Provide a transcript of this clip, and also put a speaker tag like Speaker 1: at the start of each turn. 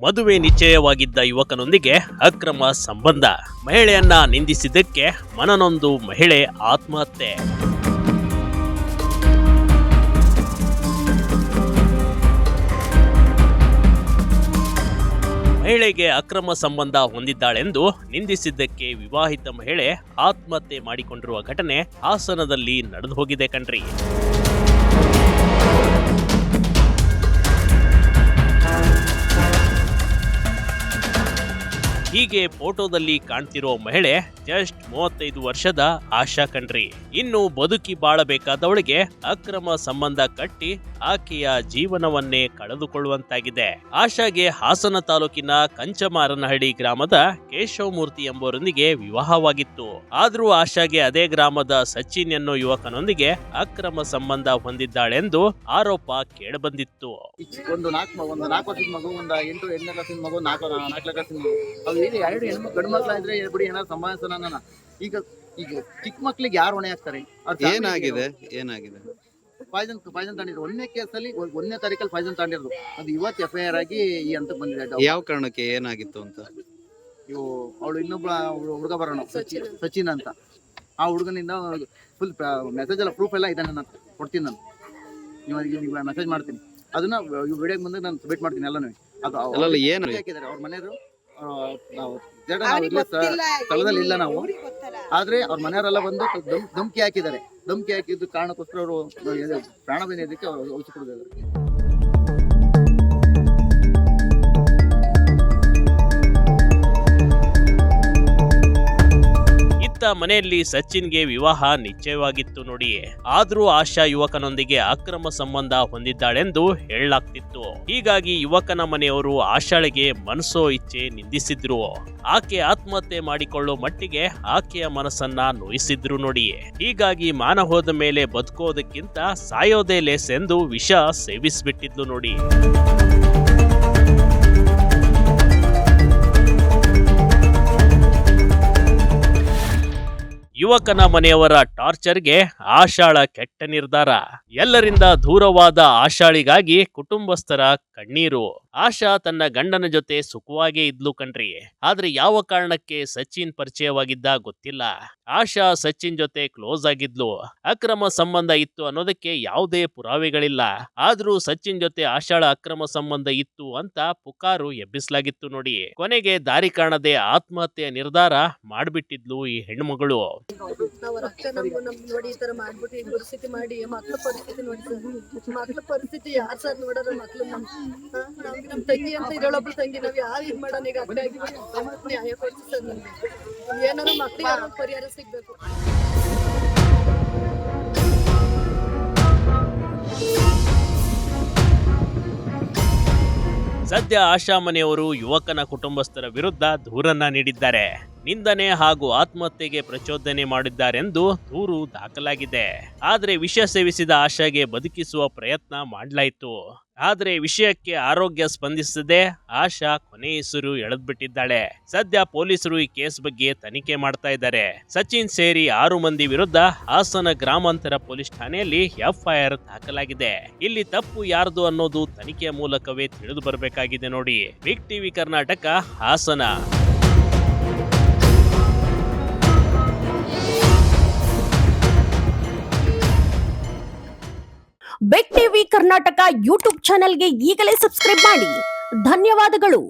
Speaker 1: ಮದುವೆ ನಿಶ್ಚಯವಾಗಿದ್ದ ಯುವಕನೊಂದಿಗೆ ಅಕ್ರಮ ಸಂಬಂಧ. ಮಹಿಳೆಯನ್ನ ನಿಂದಿಸಿದ್ದಕ್ಕೆ ಮನನೊಂದು ಮಹಿಳೆ ಆತ್ಮಹತ್ಯೆ. ಮಹಿಳೆಗೆ ಅಕ್ರಮ ಸಂಬಂಧ ಹೊಂದಿದ್ದಾಳೆಂದು ನಿಂದಿಸಿದ್ದಕ್ಕೆ ವಿವಾಹಿತ ಮಹಿಳೆ ಆತ್ಮಹತ್ಯೆ ಮಾಡಿಕೊಂಡಿರುವ ಘಟನೆ ಹಾಸನದಲ್ಲಿ ನಡೆದು ಹೋಗಿದೆ ಕಣ್ರಿ. ಹೀಗೆ ಫೋಟೋದಲ್ಲಿ ಕಾಣ್ತಿರೋ ಮಹಿಳೆ ಜಸ್ಟ್ 35 ವರ್ಷದ ಆಶಾ ಕಣ್ರಿ. ಇನ್ನು ಬದುಕಿ ಬಾಳಬೇಕಾದವಳಿಗೆ ಅಕ್ರಮ ಸಂಬಂಧ ಕಟ್ಟಿ ಆಕೆಯ ಜೀವನವನ್ನೇ ಕಳೆದುಕೊಳ್ಳುವಂತಾಗಿದೆ. ಆಶಾಗೆ ಹಾಸನ ತಾಲೂಕಿನ ಕಂಚಮಾರನಹಳ್ಳಿ ಗ್ರಾಮದ ಕೇಶವಮೂರ್ತಿ ಎಂಬುವರೊಂದಿಗೆ ವಿವಾಹವಾಗಿತ್ತು. ಆದ್ರೂ ಆಶಾಗೆ ಅದೇ ಗ್ರಾಮದ ಸಚಿನ್ ಎನ್ನೋ ಯುವಕನೊಂದಿಗೆ ಅಕ್ರಮ ಸಂಬಂಧ ಹೊಂದಿದ್ದಾಳೆಂದು ಆರೋಪ ಕೇಳಬಂದಿತ್ತು.
Speaker 2: ಒಂದು 4 ವರ್ಷದ ಮಗು, ಒಂದು 8ನೇ ಕ್ಲಾಸಿನ ಮಗು, 4 ಕ್ಲಾಸಿನ ಮಗು, ಅದು ಇಲ್ಲಿ 2 ಹೆಣ್ಣು ಗಂಡು ಮಕ್ಕಳಾದ್ರೆ ಬಿಡಿ ಏನಾದ್ರು ಸಂಭಾಷಣ. ಈಗ ಚಿಕ್ಕ ಮಕ್ಳಿಗೆ ಯಾರು ಹೊಣೆ ಹಾಕ್ತಾರೆ?
Speaker 3: ಏನಾಗಿದೆ
Speaker 2: ಪಾಯ್ಸನ್ ತಗೊಂಡಿದ್ರು. 1ನೇ ಕೇಸಲ್ಲಿ 1ನೇ ತಾರೀಕಲ್ಲಿ ಪಾಯ್ಸನ್ ತಗೊಂಡಿರೋದು. ಅದು ಇವತ್ತು FIR ಆಗಿ ಈ ಹಂತಕ್ಕೆ ಬಂದಿದೆ.
Speaker 3: ಯಾವ ಕಾರಣಕ್ಕೆ ಏನಾಗಿತ್ತು ಅಂತ?
Speaker 2: ಇವು ಅವಳು ಇನ್ನೊಬ್ಬ ಹುಡುಗ ಬರೋಣ, ಸಚಿನ್ ಅಂತ. ಆ ಹುಡುಗನಿಂದ ಫುಲ್ ಮೆಸೇಜ್ ಎಲ್ಲ ಪ್ರೂಫ್ ಎಲ್ಲ ಇದನ್ನ ನಾನು ಕೊಡ್ತೀನಿ. ನಾನು ನೀವು ಮೆಸೇಜ್ ಮಾಡ್ತೀನಿ, ಅದನ್ನ ವಿಡಿಯೋ ಮುಂದೆ ನಾನು ಸಬ್ಮಿಟ್ ಮಾಡ್ತೀನಿ ಎಲ್ಲನೂ. ಅದು
Speaker 3: ಏನು
Speaker 2: ಹಾಕಿದ್ದಾರೆ ಅವ್ರ ಮನೆಯವರು. ಸ್ಥಳದಲ್ಲಿ ಇಲ್ಲ ನಾವು, ಆದ್ರೆ ಅವ್ರ ಮನೆಯವರೆಲ್ಲ ಬಂದು ಧಮಕಿ ಹಾಕಿದ್ದಾರೆ. ಧಮಕಿ ಹಾಕಿದ್ದು ಕಾರಣಕ್ಕೋಸ್ಕರ ಅವರು ಪ್ರಾಣ ಬೆನ್ನೋದಕ್ಕೆ ಔಷಧಿ ಕೊಡಿದ್ದಾರೆ.
Speaker 1: ಮನೆಯಲ್ಲಿ ಸಚಿನ್ಗೆ ವಿವಾಹ ನಿಶ್ಚಯವಾಗಿತ್ತು ನೋಡಿ. ಆದ್ರೂ ಆಶಾ ಯುವಕನೊಂದಿಗೆ ಅಕ್ರಮ ಸಂಬಂಧ ಹೊಂದಿದ್ದಾಳೆಂದು ಹೇಳಲಾಗ್ತಿತ್ತು. ಹೀಗಾಗಿ ಯುವಕನ ಮನೆಯವರು ಆಶಾಳಿಗೆ ಮನಸೋ ಇಚ್ಛೆ ನಿಂದಿಸಿದ್ರು. ಆಕೆ ಆತ್ಮಹತ್ಯೆ ಮಾಡಿಕೊಳ್ಳೋ ಮಟ್ಟಿಗೆ ಆಕೆಯ ಮನಸ್ಸನ್ನ ನೋಯಿಸಿದ್ರು ನೋಡಿ. ಹೀಗಾಗಿ ಮಾನ ಹೋದ ಮೇಲೆ ಬದುಕೋದಕ್ಕಿಂತ ಸಾಯೋದೇ ಲೇಸ್ ಎಂದು ವಿಷ ಸೇವಿಸ್ಬಿಟ್ಟಿದ್ಲು ನೋಡಿ. ಯುವಕನ ಮನೆಯವರ ಟಾರ್ಚರ್ಗೆ ಆಶಾಳ ಕೆಟ್ಟ ನಿರ್ಧಾರ. ಎಲ್ಲರಿಂದ ದೂರವಾದ ಆಶಾಳಿಗಾಗಿ ಕುಟುಂಬಸ್ಥರ ಕಣ್ಣೀರು. ಆಶಾ ತನ್ನ ಗಂಡನ ಜೊತೆ ಸುಖವಾಗೇ ಇದ್ಲು ಕಣ್ರಿ. ಆದ್ರೆ ಯಾವ ಕಾರಣಕ್ಕೆ ಸಚಿನ್ ಪರಿಚಯವಾಗಿದ್ದ ಗೊತ್ತಿಲ್ಲ. ಆಶಾ ಸಚಿನ್ ಜೊತೆ ಕ್ಲೋಸ್ ಆಗಿದ್ಲು. ಅಕ್ರಮ ಸಂಬಂಧ ಇತ್ತು ಅನ್ನೋದಕ್ಕೆ ಯಾವುದೇ ಪುರಾವೆಗಳಿಲ್ಲ. ಆದ್ರೂ ಸಚಿನ್ ಜೊತೆ ಆಶಾಳ ಅಕ್ರಮ ಸಂಬಂಧ ಇತ್ತು ಅಂತ ಪುಕಾರು ಎಬ್ಬಿಸಲಾಗಿತ್ತು ನೋಡಿ. ಕೊನೆಗೆ ದಾರಿ ಕಾಣದೆ ಆತ್ಮಹತ್ಯೆಯ ನಿರ್ಧಾರ ಮಾಡ್ಬಿಟ್ಟಿದ್ಲು ಈ ಹೆಣ್ಮಗಳು.
Speaker 4: ನೋಡಿ ಈ ತರ ಮಾಡ್ಬಿಟ್ಟು ಈ ಪರಿಸ್ಥಿತಿ ಮಾಡಿ ಮಕ್ಳ ಪರಿಸ್ಥಿತಿ ನೋಡಿ ಸರ್. ಮಕ್ಳ ಪರಿಸ್ಥಿತಿ ಯಾರು ಸರ್ ನೋಡೋರು? ಮಕ್ಳು ನಮ್ ತಂಗಿ ಅಂತ ಇರೋಳೊಬ್ಳು ತಂಗಿ, ನಾವ್ ಯಾರು ಇದ್ ಮಾಡೋಣ? ಈಗ ಅಕ್ಕಾಗಿ ನ್ಯಾಯ ಕೊಡ್ಸಿ ಸರ್. ನಮ್ಗೆ ಏನಾದ್ರು ಮಕ್ಳಿಗೆ ಪರಿಹಾರ ಸಿಗ್ಬೇಕು.
Speaker 1: ಸದ್ಯ ಆಶಾ ಮನೆಯವರು ಯುವಕನ ಕುಟುಂಬಸ್ಥರ ವಿರುದ್ಧ ದೂರನ್ನ ನೀಡಿದ್ದಾರೆ. ನಿಂದನೆ ಹಾಗೂ ಆತ್ಮಹತ್ಯೆಗೆ ಪ್ರಚೋದನೆ ಮಾಡಿದ್ದಾರೆಂದು ದೂರು ದಾಖಲಾಗಿದೆ. ಆದ್ರೆ ವಿಷ ಸೇವಿಸಿದ ಆಶಾಗೆ ಬದುಕಿಸುವ ಪ್ರಯತ್ನ ಮಾಡಲಾಯಿತು. ಆದ್ರೆ ವಿಷಯಕ್ಕೆ ಆರೋಗ್ಯ ಸ್ಪಂದಿಸದೆ ಆಶಾ ಕೊನೆ ಹೆಸರು ಎಳೆದ್ಬಿಟ್ಟಿದ್ದಾಳೆ. ಸದ್ಯ ಪೊಲೀಸರು ಈ ಕೇಸ್ ಬಗ್ಗೆ ತನಿಖೆ ಮಾಡ್ತಾ ಇದ್ದಾರೆ. ಸಚಿನ್ ಸೇರಿ 6 ಮಂದಿ ವಿರುದ್ಧ ಹಾಸನ ಗ್ರಾಮಾಂತರ ಪೊಲೀಸ್ ಠಾಣೆಯಲ್ಲಿ FIR ದಾಖಲಾಗಿದೆ. ಇಲ್ಲಿ ತಪ್ಪು ಯಾರ್ದು ಅನ್ನೋದು ತನಿಖೆಯ ಮೂಲಕವೇ ತಿಳಿದು ಬರಬೇಕಾಗಿದೆ ನೋಡಿ. Big TV Karnataka, Hassan.
Speaker 5: Big TV Karnataka YouTube ಚಾನೆಲ್ಗೆ ಈಗಲೇ ಸಬ್ಸ್ಕ್ರೈಬ್ ಮಾಡಿ. ಧನ್ಯವಾದಗಳು.